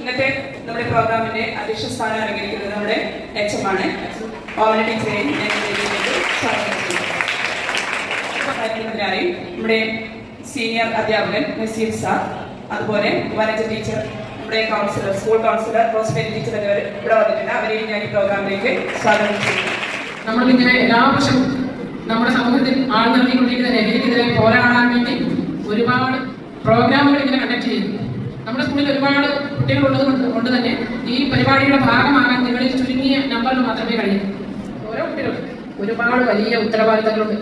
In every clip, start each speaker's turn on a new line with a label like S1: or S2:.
S1: ഇന്നത്തെ നമ്മുടെ പ്രോഗ്രാമിന്റെ അധ്യക്ഷ സ്ഥാനം അലങ്കരിക്കുന്നത് നമ്മുടെ HM ആണ്. ഓമന ടീച്ചറെ സ്വാഗതം ചെയ്യുന്നതിനായി നമ്മുടെ സീനിയർ അധ്യാപകൻ നസീർ സാർ, അതുപോലെ വനജ ടീച്ചർ, നമ്മുടെ councillor, school councillor Rosemary teacher എന്നിവർ ഇവിടെ വന്നിട്ടുണ്ട്. അവരെയും ഞാൻ ഈ പ്രോഗ്രാമിലേക്ക് സ്വാഗതം ചെയ്യുന്നു.
S2: നമ്മളിങ്ങനെ എല്ലാ വർഷവും നമ്മുടെ സമൂഹത്തിൽ ആഴ്ന്നിറങ്ങിക്കൊണ്ടിരിക്കുന്ന ലഹരിക്കെതിരെ പോരാടാൻ വേണ്ടി ഒരുപാട് പ്രോഗ്രാമുകൾ ഇങ്ങനെ കണ്ടക്ട് ചെയ്യുന്നു. നമ്മുടെ സ്കൂളിൽ ഒരുപാട് കുട്ടികളുള്ളത് കൊണ്ട് തന്നെ ഈ പരിപാടിയുടെ ഭാഗമാകാൻ നിങ്ങളിൽ ചുരുങ്ങിയ നമ്പറിൽ മാത്രമേ കഴിയൂ. ഓരോ കുട്ടികളും ഒരുപാട് വലിയ ഉത്തരവാദിത്തങ്ങളുണ്ട്.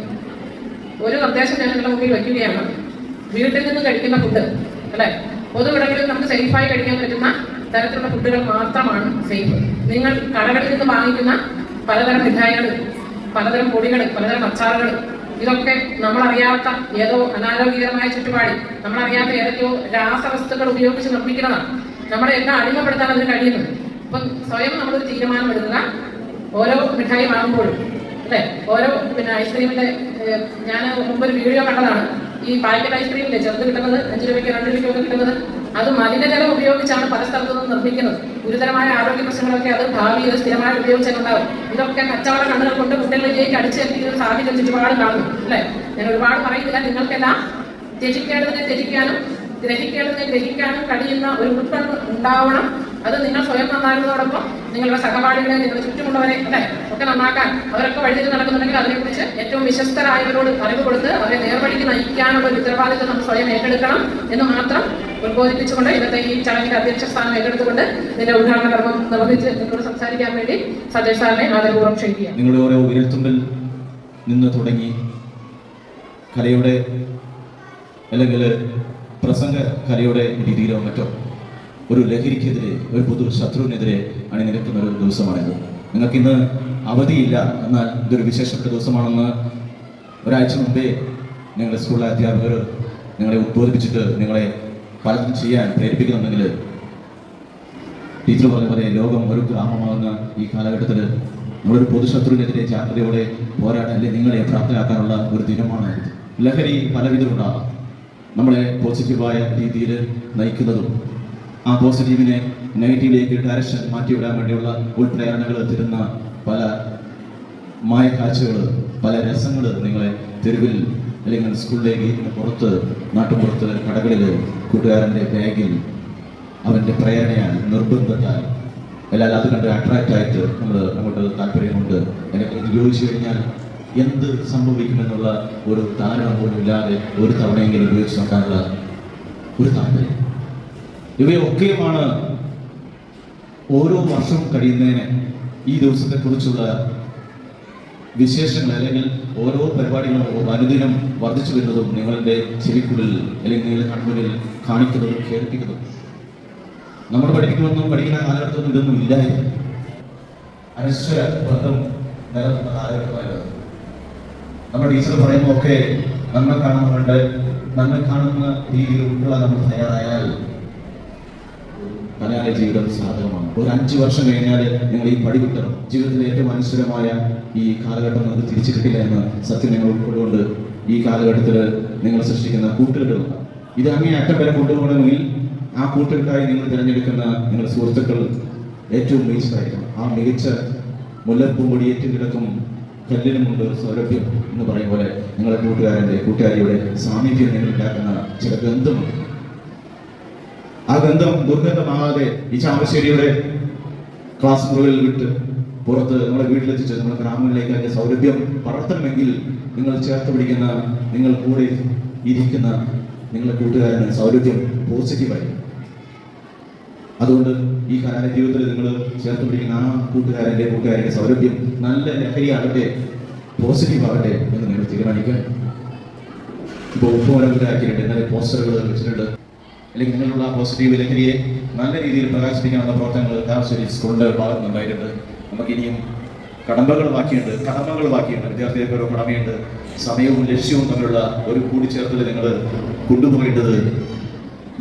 S2: ഒരു നിർദ്ദേശം ഞാൻ നിങ്ങളുടെ മുമ്പിൽ വയ്ക്കുകയാണ്. വീട്ടിൽ നിന്ന് കഴിക്കുന്ന ഫുഡ് അല്ലേ, പൊതുവിടങ്ങളിൽ നമുക്ക് സേഫായി കഴിക്കാൻ പറ്റുന്ന തരത്തിലുള്ള ഫുഡുകൾ മാത്രമാണ് സേഫ്. നിങ്ങൾ കടകളിൽ നിന്ന് വാങ്ങിക്കുന്ന പലതരം മിഠായികൾ, പലതരം പൊടികൾ, പലതരം അച്ചാറുകൾ, ഇതൊക്കെ നമ്മളറിയാത്ത ഏതോ അനാരോഗ്യകരമായ ചുറ്റുപാടിൽ നമ്മളറിയാത്ത ഏതൊക്കെയോ രാസവസ്തുക്കൾ ഉപയോഗിച്ച് നിർമ്മിക്കുന്നതാണ്. നമ്മളെ എല്ലാം അടിമപ്പെടുത്താൻ അതിന് കഴിയുന്നത്. അപ്പം സ്വയം നമ്മളൊരു തീരുമാനം എടുക്കുക. ഓരോ മിഠായി വാങ്ങുമ്പോഴും അല്ലേ, ഓരോ ഐസ്ക്രീമിന്റെ ഞാൻ മുമ്പൊരു വീഡിയോ കണ്ടതാണ്. ഈ പാക്കറ്റ് ഐസ്ക്രീമില്ലേ ചെറുത് കിട്ടുന്നത് 5 രൂപയ്ക്ക് 2 രൂപയ്ക്കൊക്കെ കിട്ടുന്നത്, അത് മലിനജലം ഉപയോഗിച്ചാണ് പല സ്ഥലത്തു നിന്നും നിർമ്മിക്കുന്നത്. ഗുരുതരമായ ആരോഗ്യ പ്രശ്നങ്ങളൊക്കെ അത് ഭാവിയിൽ സ്ഥിരമായി ഉപയോഗിച്ചിട്ടുണ്ടാവും. ഇതൊക്കെ കച്ചവട കണ്ണുകൾ കൊണ്ട് കുട്ടികളിലേക്ക് അടിച്ചേൽപ്പിക്കുന്ന ഒരു സാഹചര്യം ചുറ്റുപാട് കാണുന്നു അല്ലേ. ഞാൻ ഒരുപാട് പറയുന്നില്ല. നിങ്ങൾക്കെല്ലാം ത്യജിക്കേണ്ടതിനെ ത്യജിക്കാനും ഗ്രഹിക്കേണ്ടതിനെ ഗ്രഹിക്കാനും കഴിയുന്ന ഒരു ഉൾപ്പെടെ ഉണ്ടാവണം. അത് നിങ്ങൾ സ്വയം നന്നാകുന്നതോടൊപ്പം നിങ്ങളുടെ സഹപാഠികളെ, നിങ്ങളുടെ ചുറ്റുമുള്ളവരെ അല്ലെ ഒക്കെ നന്നാക്കാൻ അവരൊക്കെ വഴിതിരിച്ച് നടക്കുന്നുണ്ടെങ്കിൽ അതിനെക്കുറിച്ച് ഏറ്റവും വിശ്വസ്തരായവരോട് അറിവ് കൊടുത്ത് അവരെ നേർവഴിക്ക് നയിക്കാനുള്ള ഒരു ഉത്തരവാദിത്വം നമ്മൾ സ്വയം ഏറ്റെടുക്കണം എന്ന് മാത്രം ഉദ്ബോധിപ്പിച്ചുകൊണ്ട് ഇന്നത്തെ ഈ ചടങ്ങിന്റെ അധ്യക്ഷ സ്ഥാനം ഏറ്റെടുത്തുകൊണ്ട് ഇതിന്റെ ഉദ്ഘാടന കർമ്മം നിർവഹിച്ച് നിങ്ങളോട് സംസാരിക്കാൻ വേണ്ടി സജയ് സാറിനെ ആദരപൂർവ്വം ക്ഷണിക്കുക.
S3: നിങ്ങളുടെ ഓരോ വിരൽത്തുമ്പിൽ നിന്ന് തുടങ്ങി കലയുടെ അല്ലെങ്കിൽ പ്രസംഗ കലയുടെ രീതിയിലോ മറ്റോ ഒരു ലഹരിക്കെതിരെ, ഒരു പൊതു ശത്രുവിനെതിരെ അണിനിരക്കുന്ന ഒരു ദിവസമാണിത്. നിങ്ങൾക്കിന്ന് അവധിയില്ല, എന്നാൽ ഇതൊരു വിശേഷപ്പെട്ട ദിവസമാണെന്ന് ഒരാഴ്ച മുമ്പേ നിങ്ങളുടെ സ്കൂളിലെ അധ്യാപകർ നിങ്ങളെ ഉദ്ബോധിപ്പിച്ചിട്ട് നിങ്ങളെ പലതും ചെയ്യാൻ പ്രേരിപ്പിക്കുന്നുണ്ടെങ്കിൽ ടീച്ചർ പറഞ്ഞ പോലെ ലോകം ഒരു ഗ്രാമമാകുന്ന ഈ കാലഘട്ടത്തിൽ നമ്മളൊരു പൊതുശത്രുവിനെതിരെ ജാഗ്രതയോടെ പോരാടാൻ അല്ലെങ്കിൽ നിങ്ങളെ പ്രാപ്തരാക്കാനുള്ള ഒരു ദിനമാണ്. ലഹരി പലവിധമുണ്ടാകാം. നമ്മളെ പോസിറ്റീവായ രീതിയിൽ നയിക്കുന്നതും ആ പോസിറ്റീവിനെ നെഗറ്റീവിലേക്ക് ഡയറക്ഷൻ മാറ്റിവിടാൻ വേണ്ടിയുള്ള ഉൾപ്രേരണകൾ തരുന്ന പല മായക്കാഴ്ചകൾ, പല രസങ്ങൾ നിങ്ങളെ തെരുവിൽ അല്ലെങ്കിൽ സ്കൂളിലേക്ക് പുറത്ത്, നാട്ടുപുറത്ത്, കടകളിൽ, കൂട്ടുകാരൻ്റെ ബാഗിൽ അവൻ്റെ പ്രേരണയാൽ, നിർബന്ധത്താൽ അല്ലാതെ അത് കണ്ട് അട്രാക്റ്റായിട്ട് നമ്മൾ അങ്ങോട്ട് താല്പര്യമുണ്ട്. എനിക്ക് ഉപയോഗിച്ചു കഴിഞ്ഞാൽ എന്ത് സംഭവിക്കുമെന്നുള്ള ഒരു ധാരണ പോലും ഇല്ലാതെ ഒരു തവണയെങ്കിലും ഉപയോഗിച്ച് നോക്കാനുള്ള ഒരു താല്പര്യം. ഇവയൊക്കെയുമാണ് ഓരോ വർഷവും കഴിയുന്നതിന് ഈ ദിവസത്തെക്കുറിച്ചുള്ള വിശേഷങ്ങൾ അല്ലെങ്കിൽ ഓരോ പരിപാടികളും അനുദിനം വർദ്ധിച്ചു വരുന്നതും നിങ്ങളുടെ ചെവിക്കുള്ളിൽ അല്ലെങ്കിൽ നിങ്ങളുടെ കൺമുന്നിൽ കാണിക്കുന്നതും കേൾപ്പിക്കുന്നതും. നമ്മൾ പഠിക്കുന്ന കാലഘട്ടത്തിൽ ഇതൊന്നും ഇല്ലായിരുന്നു. അനശ്വര ബന്ധം നിലനിന്ന കാലഘട്ടമായത്. നമ്മുടെ ടീച്ചർ പറയുമ്പോൾ ഒക്കെ നമ്മൾ കാണുന്ന രീതിയിൽ ഉൾക്കൊള്ളാൻ നമ്മൾ തയ്യാറായാൽ കലാലയ ജീവിതം സാധകമാണ്. ഒരു 5 വർഷം കഴിഞ്ഞാൽ നിങ്ങൾ ഈ പടി കിട്ടണം. ജീവിതത്തിലെ ഏറ്റവും അനശ്വരമായ ഈ കാലഘട്ടം നിങ്ങൾക്ക് തിരിച്ചു കിട്ടില്ല എന്ന് സത്യം നിങ്ങൾ ഉൾക്കൊണ്ടുകൊണ്ട് ഈ കാലഘട്ടത്തിൽ നിങ്ങൾ സൃഷ്ടിക്കുന്ന കൂട്ടുകെട്ടുകൾ ഇത് അങ്ങനെ അറ്റം വരെ കൊണ്ടുപോകണമെങ്കിൽ ആ കൂട്ടുകെട്ടായി നിങ്ങൾ തിരഞ്ഞെടുക്കുന്ന നിങ്ങളുടെ സുഹൃത്തുക്കൾ ഏറ്റവും മികച്ചതായിരിക്കണം. ആ മികച്ച മുല്ലപ്പൂമ്പൊടി ഏറ്റുകിടക്കും കല്ലിനുമുണ്ട് സൗരഭ്യം എന്ന് പറയും പോലെ നിങ്ങളുടെ കൂട്ടുകാരിയുടെ സാമീപ്യം നിങ്ങൾ ഉണ്ടാക്കുന്ന ചില ഗന്ധമുണ്ട്. ആ ഗന്ധം ദുർഗന്ധമാകാതെ ഈ ചാമശ്ശേരിയുടെ ക്ലാസ് മുറികളിൽ വിട്ട് പുറത്ത് നമ്മുടെ വീട്ടിലെത്തിച്ച് നമ്മുടെ ഗ്രാമങ്ങളിലേക്ക് അതിൻ്റെ സൗരഭ്യം പടർത്തണമെങ്കിൽ നിങ്ങൾ ചേർത്ത് പിടിക്കുന്ന, നിങ്ങൾ കൂടെ ഇരിക്കുന്ന നിങ്ങളുടെ കൂട്ടുകാരന് സൗരഭ്യം പോസിറ്റീവായി. അതുകൊണ്ട് ഈ കലാലയ ജീവിതത്തിൽ നിങ്ങൾ ചേർത്ത് പിടിക്കുന്ന ആ കൂട്ടുകാരൻ്റെ സൗരഭ്യം നല്ല ലഹരിയാകട്ടെ, പോസിറ്റീവ് ആകട്ടെ എന്ന് നിങ്ങൾ തീരുമാനിക്കുക. ഇപ്പോൾ ഉപ്പുമരത്തിലാക്കിയിട്ടുണ്ട്, ഇന്നലെ പോസ്റ്ററുകൾ വെച്ചിട്ടുണ്ട്. അല്ലെങ്കിൽ നിങ്ങളുള്ള പോസിറ്റീവ് ലഹരിയെ നല്ല രീതിയിൽ പ്രകാശിപ്പിക്കാനുള്ള പ്രവർത്തനങ്ങൾ കാരശ്ശേരി സ്കൂളിൻ്റെ ഭാഗത്തുനിന്നുണ്ടായിട്ടുണ്ട്. നമുക്കിനിയും കടമ്പകൾ ബാക്കിയുണ്ട്. വിദ്യാർത്ഥികൾക്ക് ഓരോ കടമയുണ്ട്. സമയവും ലക്ഷ്യവും തമ്മിലുള്ള ഒരു കൂടിച്ചേർത്തൽ നിങ്ങൾ കൊണ്ടുപോകേണ്ടത്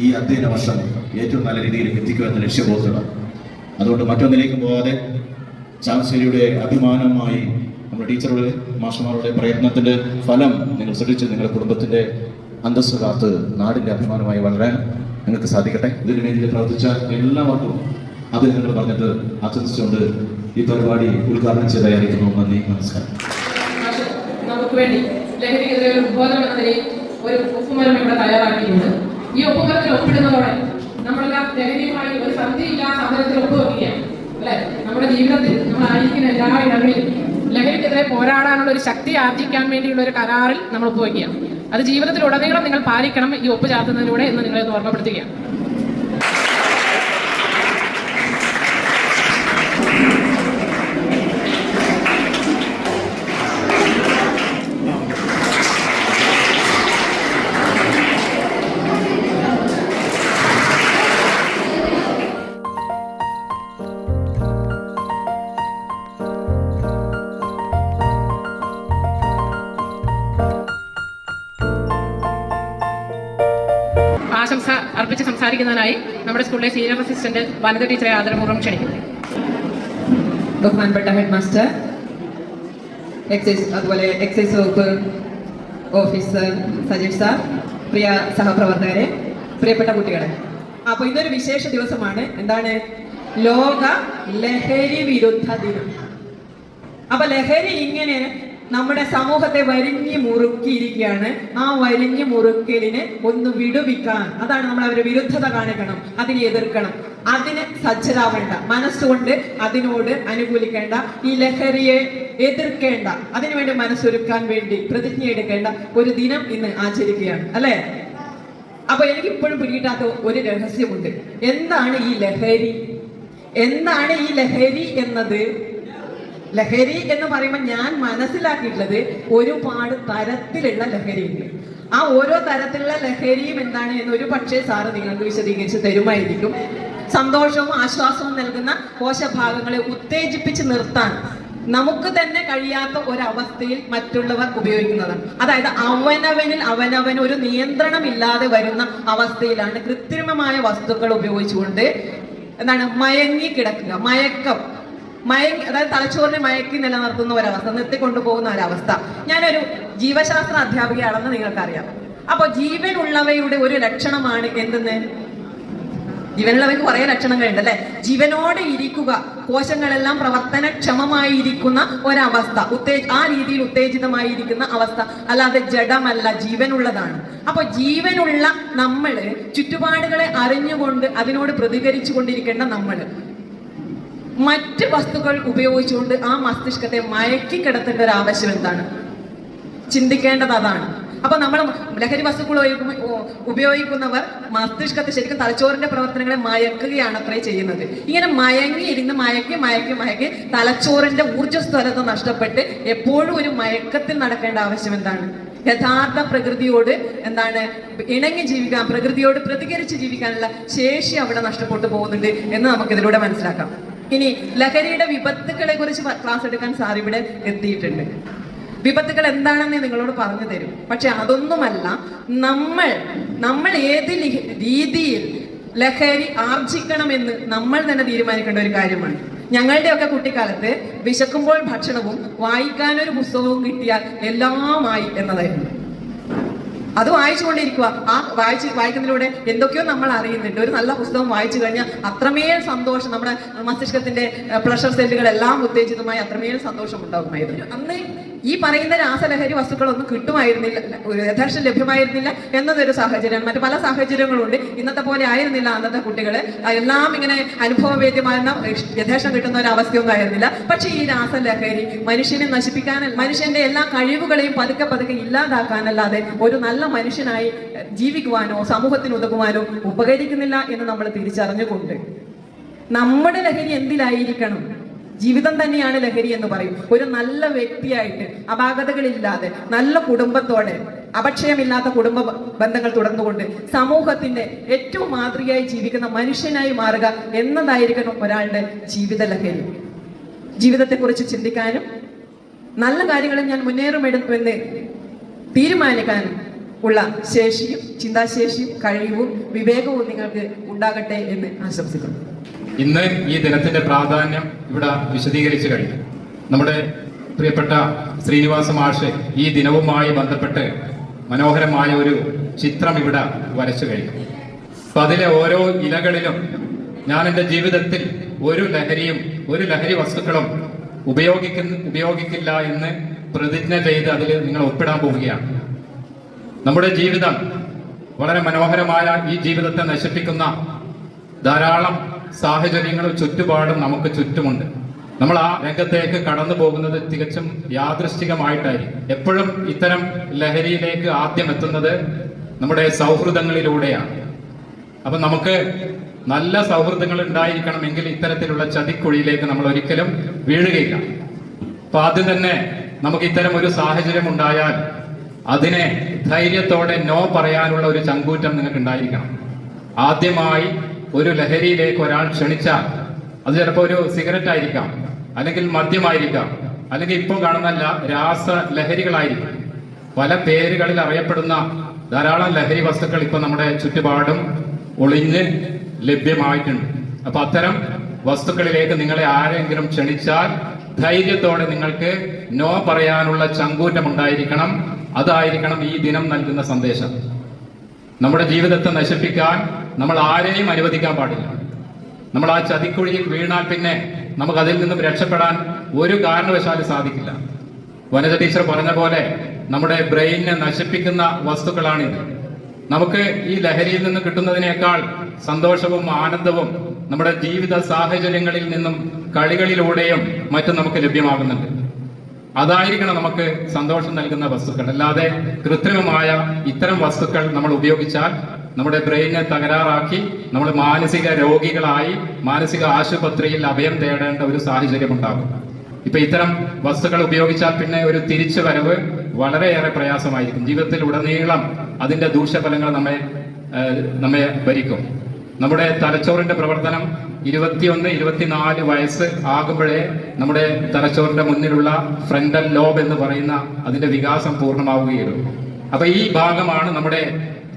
S3: ഈ അധ്യയന വർഷം ഏറ്റവും നല്ല രീതിയിൽ എത്തിക്കുക എന്ന ലക്ഷ്യബോധമാണ്. അതുകൊണ്ട് മറ്റൊന്നിലേക്കും പോകാതെ ചാമശ്ശേരിയുടെ അഭിമാനമായി നമ്മുടെ ടീച്ചറുടെ, മാഷന്മാരുടെ പ്രയത്നത്തിൻ്റെ ഫലം നിങ്ങൾ ശ്രദ്ധിച്ച് നിങ്ങളുടെ കുടുംബത്തിൻ്റെ അന്തസ്സ് കാത്ത് നാടിൻ്റെ അഭിമാനമായി വളരാൻ നിങ്ങൾക്ക് സാധിക്കട്ടെ. ഇതിനു വേണ്ടി പ്രവർത്തിച്ച എല്ലാവർക്കും അഭിനന്ദനങ്ങൾ പറഞ്ഞിട്ട് ആശംസിച്ചുകൊണ്ട് ഈ പരിപാടി ഉദ്ഘാടനം ചെയ്തായിരിക്കുന്നു. നന്ദി, നമസ്കാരം.
S2: നമുക്ക് വേണ്ടി ലഹരിക്കെതിരെ ഒരു ഉദ്ബോധനം എന്ന നിലയിൽ ഒരു ഒപ്പുമരം ഇവിടെ തയ്യാറാക്കിയിട്ടുണ്ട്. ഈ ഒപ്പുമരത്തിൽ ഒപ്പിടുന്നതോടെ നമ്മളെല്ലാം ലഹരിയുമായി ഒരു സന്ധിയില്ല സമരത്തിൽ ഒപ്പുവെക്കുകയാണ് അല്ലെ. നമ്മുടെ ജീവിതത്തിൽ നമ്മളായിരിക്കുന്ന എല്ലാ ഇടങ്ങളിലും ലഹരിക്കെതിരെ പോരാടാനുള്ള ഒരു ശക്തി ആർജിക്കാൻ വേണ്ടിയുള്ള ഒരു കരാറിൽ നമ്മൾ ഒപ്പുവെക്കുകയാണ്. അത് ജീവിതത്തിലുടനീളം നിങ്ങൾ പാലിക്കണം ഈ ഒപ്പ് ചാർത്തുന്നതിലൂടെ എന്ന് നിങ്ങളെ ഓർമ്മപ്പെടുത്തുകയാണ്. ആശംസ അർപ്പിച്ച് സംസാരിക്കുന്നതിനായി നമ്മുടെ സ്കൂളിലെ സീനിയർ അസിസ്റ്റന്റ് വനിത ടീച്ചറെ ആദരപൂർവ്വം ക്ഷണിക്കുന്നു.
S4: ബഹുമാനപ്പെട്ട ഹെഡ് മാസ്റ്റർ, അതുപോലെ എക്സൈസ് വകുപ്പ് ഓഫീസർ സജീഷ് സാർ, പ്രിയ സഹപ്രവർത്തകരെ, പ്രിയപ്പെട്ട കുട്ടികളെ, അപ്പോൾ ഇതൊരു വിശേഷ ദിവസമാണ്. എന്താണ്? ലോക ലഹരി വിരുദ്ധ ദിനം. അപ്പൊ ലഹരി ഇങ്ങനെ നമ്മുടെ സമൂഹത്തെ വരിഞ്ഞു മുറുക്കിയിരിക്കുകയാണ്. ആ വരിഞ്ഞു മുറുക്കലിനെ ഒന്ന് വിടുവിക്കാൻ, അതാണ് നമ്മൾ അവരെ വിരുദ്ധത കാണിക്കണം, അതിനെ എതിർക്കണം, അതിന് സജ്ജരാവേണ്ട, മനസ്സുകൊണ്ട് അതിനോട് അനുകൂലിക്കേണ്ട, ഈ ലഹരിയെ എതിർക്കേണ്ട, അതിനുവേണ്ടി മനസ്സൊരുക്കാൻ വേണ്ടി പ്രതിജ്ഞ എടുക്കേണ്ട ഒരു ദിനം ഇന്ന് ആചരിക്കുകയാണ് അല്ലെ. അപ്പൊ എനിക്ക് ഇപ്പോഴും പിടികിട്ടാത്ത ഒരു രഹസ്യമുണ്ട്. എന്താണ് ഈ ലഹരി? എന്താണ് ഈ ലഹരി എന്നത്? ലഹരി എന്ന് പറയുമ്പോൾ ഞാൻ മനസ്സിലാക്കിയിട്ടുള്ളത് ഒരുപാട് തരത്തിലുള്ള ലഹരിയുണ്ട്. ആ ഓരോ തരത്തിലുള്ള ലഹരിയും എന്താണ് എന്ന് ഒരു പക്ഷേ സാറ് നിങ്ങൾക്ക് വിശദീകരിച്ച് തരുമായിരിക്കും. സന്തോഷവും ആശ്വാസവും നൽകുന്ന കോശഭാഗങ്ങളെ ഉത്തേജിപ്പിച്ച് നിർത്താൻ നമുക്ക് തന്നെ കഴിയാത്ത ഒരവസ്ഥയിൽ മറ്റുള്ളവർ ഉപയോഗിക്കുന്നതാണ്. അതായത് അവനവന് ഒരു നിയന്ത്രണമില്ലാതെ വരുന്ന അവസ്ഥയിലാണ് കൃത്രിമമായ വസ്തുക്കൾ ഉപയോഗിച്ചുകൊണ്ട് എന്താണ് മയങ്ങി കിടക്കുക, അതായത് തലച്ചോറിനെ മയക്കി നിലനിർത്തുന്ന ഒരവസ്ഥ, നിർത്തിക്കൊണ്ടുപോകുന്ന ഒരവസ്ഥ. ഞാനൊരു ജീവശാസ്ത്ര അധ്യാപികയാണെന്ന് നിങ്ങൾക്കറിയാം. അപ്പൊ ജീവനുള്ളവയുടെ ഒരു ലക്ഷണമാണ് എന്തെന്ന്? ജീവനുള്ളവയ്ക്ക് കുറെ ലക്ഷണങ്ങളുണ്ട് അല്ലെ. ജീവനോടെ ഇരിക്കുക, കോശങ്ങളെല്ലാം പ്രവർത്തനക്ഷമമായിരിക്കുന്ന ഒരവസ്ഥ, ആ രീതിയിൽ ഉത്തേജിതമായിരിക്കുന്ന അവസ്ഥ, അല്ലാതെ ജഡമല്ല, ജീവനുള്ളതാണ്. അപ്പൊ ജീവനുള്ള നമ്മള് ചുറ്റുപാടുകളെ അറിഞ്ഞുകൊണ്ട് അതിനോട് പ്രതികരിച്ചു കൊണ്ടിരിക്കേണ്ട നമ്മള് മറ്റ് വസ്തുക്കൾ ഉപയോഗിച്ചുകൊണ്ട് ആ മസ്തിഷ്കത്തെ മയക്കി കിടത്തേണ്ട ഒരു ആവശ്യം എന്താണ്? ചിന്തിക്കേണ്ടത് അതാണ്. അപ്പൊ നമ്മൾ ലഹരി വസ്തുക്കൾ ഉപയോഗിക്കുന്നവർ മസ്തിഷ്കത്തെ ശരിക്കും തലച്ചോറിന്റെ പ്രവർത്തനങ്ങളെ മയക്കുകയാണ് അത്രേ ചെയ്യുന്നത്. ഇങ്ങനെ മയക്കി തലച്ചോറിന്റെ ഊർജ്ജസ്വലത നഷ്ടപ്പെട്ട് എപ്പോഴും ഒരു മയക്കത്തിൽ നടക്കേണ്ട ആവശ്യം എന്താണ്? യഥാർത്ഥ പ്രകൃതിയോട് എന്താണ് ഇണങ്ങി ജീവിക്കാൻ, പ്രകൃതിയോട് പ്രതികരിച്ച് ജീവിക്കാനുള്ള ശേഷി അവിടെ നഷ്ടപ്പെട്ടു പോകുന്നുണ്ട് എന്ന് നമുക്കിതിലൂടെ മനസ്സിലാക്കാം. ഇനി ലഹരിയുടെ വിപത്തുക്കളെ കുറിച്ച് ക്ലാസ് എടുക്കാൻ സാർ ഇവിടെ എത്തിയിട്ടുണ്ട്. വിപത്തുകൾ എന്താണെന്ന് നിങ്ങളോട് പറഞ്ഞു തരും. പക്ഷെ അതൊന്നുമല്ല, നമ്മൾ ഏത് രീതിയിൽ ലഹരി ആർജിക്കണമെന്ന് നമ്മൾ തന്നെ തീരുമാനിക്കേണ്ട ഒരു കാര്യമാണ്. ഞങ്ങളുടെയൊക്കെ കുട്ടിക്കാലത്ത് വിശക്കുമ്പോൾ ഭക്ഷണവും വായിക്കാനൊരു പുസ്തകവും കിട്ടിയാൽ എല്ലാമായി എന്നതായിരുന്നു. അത് വായിച്ചുകൊണ്ടിരിക്കുക. ആ വായിക്കുന്നതിലൂടെ എന്തൊക്കെയോ നമ്മൾ അറിയുന്നുണ്ട്. ഒരു നല്ല പുസ്തകം വായിച്ചു കഴിഞ്ഞാൽ അത്രമേൽ സന്തോഷം, നമ്മുടെ മസ്തിഷ്കത്തിന്റെ പ്ലഷർ സെല്ലുകളെല്ലാം ഉത്തേജിതമായി അത്രമേൽ സന്തോഷം ഉണ്ടാകുമായിരുന്നു. അന്ന് ഈ പറയുന്ന രാസലഹരി വസ്തുക്കളൊന്നും കിട്ടുമായിരുന്നില്ല, യഥേഷ്ടം ലഭ്യമായിരുന്നില്ല എന്നതൊരു സാഹചര്യമാണ്. മറ്റു പല സാഹചര്യങ്ങളുണ്ട്. ഇന്നത്തെ പോലെ ആയിരുന്നില്ല അന്നത്തെ കുട്ടികള്. എല്ലാം ഇങ്ങനെ അനുഭവവേദ്യമായിരുന്ന യഥേഷ്ടം കിട്ടുന്ന ഒരു അവസ്ഥയൊന്നും ആയിരുന്നില്ല. പക്ഷെ ഈ രാസലഹരി മനുഷ്യനെ നശിപ്പിക്കാനല്ല, മനുഷ്യന്റെ എല്ലാ കഴിവുകളെയും പതുക്കെ ഇല്ലാതാക്കാനല്ലാതെ ഒരു നല്ല മനുഷ്യനായി ജീവിക്കുവാനോ സമൂഹത്തിന് ഉതകുവാനോ ഉപകരിക്കുന്നില്ല എന്ന് നമ്മൾ തിരിച്ചറിഞ്ഞുകൊണ്ട് നമ്മുടെ ലഹരി എന്തിലായിരിക്കണം? ജീവിതം തന്നെയാണ് ലഹരി എന്ന് പറയും. ഒരു നല്ല വ്യക്തിയായിട്ട് അപാകതകളില്ലാതെ നല്ല കുടുംബത്തോടെ അപക്ഷയമില്ലാത്ത കുടുംബ ബന്ധങ്ങൾ തുടർന്നുകൊണ്ട് സമൂഹത്തിന്റെ ഏറ്റവും മാതൃകയായി ജീവിക്കുന്ന മനുഷ്യനായി മാറുക എന്നതായിരിക്കണം ഒരാളുടെ ജീവിത ലഹരി. ജീവിതത്തെക്കുറിച്ച് ചിന്തിക്കാനും നല്ല കാര്യങ്ങളിൽ ഞാൻ മുന്നേറുമെന്ന് തീരുമാനിക്കാനും ഉള്ള ശേഷിയും ചിന്താശേഷിയും കഴിവും വിവേകവും നിങ്ങൾക്ക് ഉണ്ടാകട്ടെ എന്ന് ആശംസിക്കുന്നു.
S5: ഇന്ന് ഈ ദിനത്തിന്റെ പ്രാധാന്യം ഇവിടെ വിശദീകരിച്ചു കഴിഞ്ഞു. നമ്മുടെ പ്രിയപ്പെട്ട ശ്രീനിവാസ മാഷ് ഈ ദിനവുമായി ബന്ധപ്പെട്ട് മനോഹരമായ ഒരു ചിത്രം ഇവിടെ വരച്ചു കഴിഞ്ഞു. അപ്പൊ അതിലെ ഓരോ ഇലകളിലും ഞാൻ എൻ്റെ ജീവിതത്തിൽ ഒരു ലഹരി വസ്തുക്കളും ഉപയോഗിക്കില്ല എന്ന് പ്രതിജ്ഞ ചെയ്ത് അതിൽ നിങ്ങൾ ഒപ്പിടാൻ പോവുകയാണ്. നമ്മുടെ ജീവിതം വളരെ മനോഹരമായ ഈ ജീവിതത്തെ നശിപ്പിക്കുന്ന ധാരാളം സാഹചര്യങ്ങളും ചുറ്റുപാടും നമുക്ക് ചുറ്റുമുണ്ട്. നമ്മൾ ആ രംഗത്തേക്ക് കടന്നു പോകുന്നത് തികച്ചും യാദൃശ്ചികമായിട്ടായിരിക്കും. എപ്പോഴും ഇത്തരം ലഹരിയിലേക്ക് ആദ്യം എത്തുന്നത് നമ്മുടെ സൗഹൃദങ്ങളിലൂടെയാണ്. അപ്പൊ നമുക്ക് നല്ല സൗഹൃദങ്ങൾ ഉണ്ടായിരിക്കണമെങ്കിൽ ഇത്തരത്തിലുള്ള ചതിക്കുഴിയിലേക്ക് നമ്മൾ ഒരിക്കലും വീഴുകയില്ല. അപ്പൊ ആദ്യം തന്നെ നമുക്ക് ഇത്തരം ഒരു സാഹചര്യം ഉണ്ടായാൽ അതിനെ ധൈര്യത്തോടെ നോ പറയാനുള്ള ഒരു ചങ്കൂറ്റം നിങ്ങൾക്ക് ഉണ്ടായിരിക്കണം. ആദ്യമായി ഒരു ലഹരിയിലേക്ക് ഒരാൾ ക്ഷണിച്ചാൽ അത് ചിലപ്പോൾ ഒരു സിഗരറ്റ് ആയിരിക്കാം, അല്ലെങ്കിൽ മദ്യമായിരിക്കാം, അല്ലെങ്കിൽ ഇപ്പോൾ കാണുന്ന രാസ ലഹരികളായിരിക്കും. പല പേരുകളിൽ അറിയപ്പെടുന്ന ധാരാളം ലഹരി വസ്തുക്കൾ ഇപ്പൊ നമ്മുടെ ചുറ്റുപാടും ഒളിഞ്ഞ് ലഭ്യമായിട്ടുണ്ട്. അപ്പൊ അത്തരം വസ്തുക്കളിലേക്ക് നിങ്ങളെ ആരെങ്കിലും ക്ഷണിച്ചാൽ ധൈര്യത്തോടെ നിങ്ങൾക്ക് നോ പറയാനുള്ള ചങ്കൂറ്റം ഉണ്ടായിരിക്കണം. അതായിരിക്കണം ഈ ദിനം നൽകുന്ന സന്ദേശം. നമ്മുടെ ജീവിതത്തെ നശിപ്പിക്കാൻ നമ്മൾ ആരെയും അനുവദിക്കാൻ പാടില്ല. നമ്മൾ ആ ചതിക്കുഴിയിൽ വീണാൽ പിന്നെ നമുക്ക് അതിൽ നിന്നും രക്ഷപ്പെടാൻ ഒരു കാരണവശാലും സാധിക്കില്ല. വനജ ടീച്ചർ പറഞ്ഞ പോലെ നമ്മുടെ ബ്രെയിനിനെ നശിപ്പിക്കുന്ന വസ്തുക്കളാണിത്. നമുക്ക് ഈ ലഹരിയിൽ നിന്ന് കിട്ടുന്നതിനേക്കാൾ സന്തോഷവും ആനന്ദവും നമ്മുടെ ജീവിത സാഹചര്യങ്ങളിൽ നിന്നും കളികളിലൂടെയും മറ്റും നമുക്ക് ലഭ്യമാകുന്നുണ്ട്. അതായിരിക്കണം നമുക്ക് സന്തോഷം നൽകുന്ന വസ്തുക്കൾ. അല്ലാതെ കൃത്രിമമായ ഇത്തരം വസ്തുക്കൾ നമ്മൾ ഉപയോഗിച്ചാൽ നമ്മുടെ ബ്രെയിനെ തകരാറാക്കി നമ്മൾ മാനസിക രോഗികളായി മാനസിക ആശുപത്രിയിൽ അഭയം തേടേണ്ട ഒരു സാഹചര്യം ഉണ്ടാകും. ഇപ്പൊ ഇത്തരം വസ്തുക്കൾ ഉപയോഗിച്ചാൽ പിന്നെ ഒരു തിരിച്ചു വരവ് വളരെയേറെ പ്രയാസമായിരിക്കും. ജീവിതത്തിൽ ഉടനീളം അതിന്റെ ദൂഷ്യഫലങ്ങൾ നമ്മെ ഭരിക്കും. നമ്മുടെ തലച്ചോറിന്റെ പ്രവർത്തനം 21-24 വയസ്സ് ആകുമ്പോഴേ നമ്മുടെ തലച്ചോറിന്റെ മുന്നിലുള്ള ഫ്രണ്ടൽ ലോബ് എന്ന് പറയുന്ന അതിന്റെ വികാസം പൂർണ്ണമാവുകയുള്ളൂ. അപ്പൊ ഈ ഭാഗമാണ് നമ്മുടെ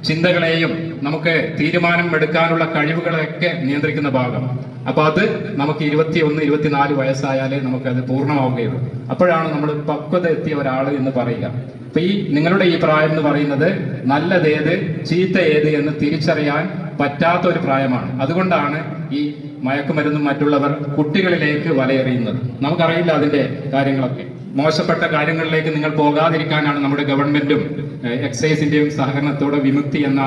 S5: ചിന്തകളെയും നമുക്ക് തീരുമാനം എടുക്കാനുള്ള കഴിവുകളെയൊക്കെ നിയന്ത്രിക്കുന്ന ഭാഗം. അപ്പൊ അത് നമുക്ക് 21-24 വയസ്സായാലേ നമുക്കത് പൂർണ്ണമാവുകയുള്ളൂ. അപ്പോഴാണ് നമ്മൾ പക്വത എത്തിയ ഒരാൾ എന്ന് പറയുക. അപ്പൊ നിങ്ങളുടെ ഈ പ്രായം എന്ന് പറയുന്നത് നല്ലതേത് ചീത്ത ഏത് എന്ന് തിരിച്ചറിയാൻ പറ്റാത്ത ഒരു പ്രായമാണ്. അതുകൊണ്ടാണ് ഈ മയക്കുമരുന്നും മറ്റുള്ളവർ കുട്ടികളിലേക്ക് വലയെറിയുന്നത്. നമുക്കറിയില്ല അതിന്റെ കാര്യങ്ങളൊക്കെ. മോശപ്പെട്ട കാര്യങ്ങളിലേക്ക് നിങ്ങൾ പോകാതിരിക്കാനാണ് നമ്മുടെ ഗവൺമെന്റും എക്സൈസിന്റെയും സഹകരണത്തോടെ വിമുക്തി എന്ന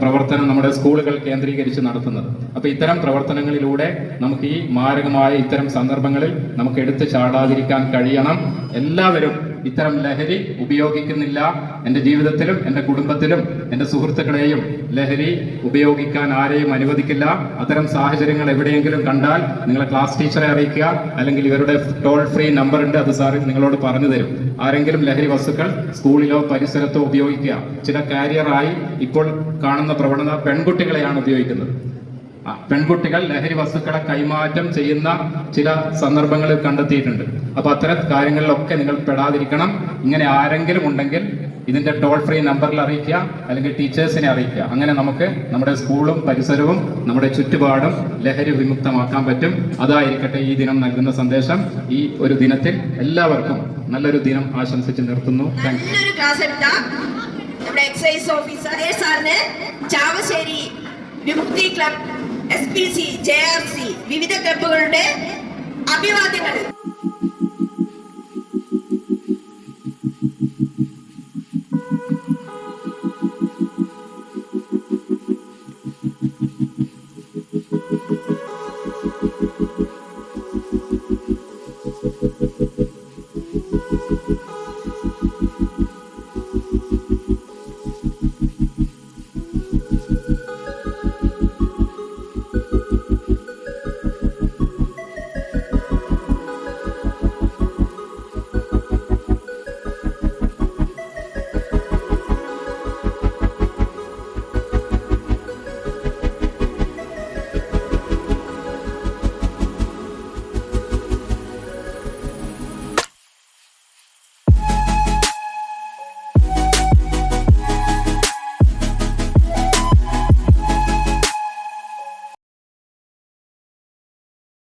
S5: പ്രവർത്തനം നമ്മുടെ സ്കൂളുകൾ കേന്ദ്രീകരിച്ച് നടത്തുന്നത്. അപ്പൊ ഇത്തരം പ്രവർത്തനങ്ങളിലൂടെ നമുക്ക് ഈ മാരകമായ ഇത്തരം സന്ദർഭങ്ങളിൽ നമുക്ക് എടുത്തു ചാടാതിരിക്കാൻ കഴിയണം. എല്ലാവരും ഇത്തരം ലഹരി ഉപയോഗിക്കുന്നില്ല. എൻ്റെ ജീവിതത്തിലും എൻ്റെ കുടുംബത്തിലും എൻ്റെ സുഹൃത്തുക്കളെയും ലഹരി ഉപയോഗിക്കാൻ ആരെയും അനുവദിക്കില്ല. അത്തരം സാഹചര്യങ്ങൾ എവിടെയെങ്കിലും കണ്ടാൽ നിങ്ങളെ ക്ലാസ് ടീച്ചറെ അറിയിക്കുക, അല്ലെങ്കിൽ ഇവരുടെ ടോൾ ഫ്രീ നമ്പർ ഉണ്ട്, അത് സാർ നിങ്ങളോട് പറഞ്ഞു തരും. ആരെങ്കിലും ലഹരി വസ്തുക്കൾ സ്കൂളിലോ പരിസരത്തോ ഉപയോഗിക്കുക. ചില കാരിയറായി ഇപ്പോൾ കാണുന്ന പ്രവണത പെൺകുട്ടികളെയാണ് ഉപയോഗിക്കുന്നത്. പെൺകുട്ടികൾ ലഹരി വസ്തുക്കളെ കൈമാറ്റം ചെയ്യുന്ന ചില സന്ദർഭങ്ങളിൽ കണ്ടെത്തിയിട്ടുണ്ട്. അപ്പൊ അത്തരം കാര്യങ്ങളിലൊക്കെ നിങ്ങൾ പെടാതിരിക്കണം. ഇങ്ങനെ ആരെങ്കിലും ഉണ്ടെങ്കിൽ ഇതിന്റെ ടോൾ ഫ്രീ നമ്പറിൽ അറിയിക്കുക, അല്ലെങ്കിൽ ടീച്ചേഴ്സിനെ അറിയിക്കുക. അങ്ങനെ നമുക്ക് നമ്മുടെ സ്കൂളും പരിസരവും നമ്മുടെ ചുറ്റുപാടും ലഹരി വിമുക്തമാക്കാൻ പറ്റും. അതായിരിക്കട്ടെ ഈ ദിനം നൽകുന്ന സന്ദേശം. ഈ ഒരു ദിനത്തിൽ എല്ലാവർക്കും നല്ലൊരു ദിനം ആശംസിച്ച് നിർത്തുന്നു.
S6: നല്ലൊരു ക്ലാസ് എടുത്ത നമ്മുടെ എക്സൈസ് ഓഫീസർ സാറിന് ചാവശ്ശേരി വിമുക്തി ക്ലബ്, SPC, JRC വിവിധ ക്ലബ്ബുകളുടെ അഭിവാദ്യങ്ങൾ.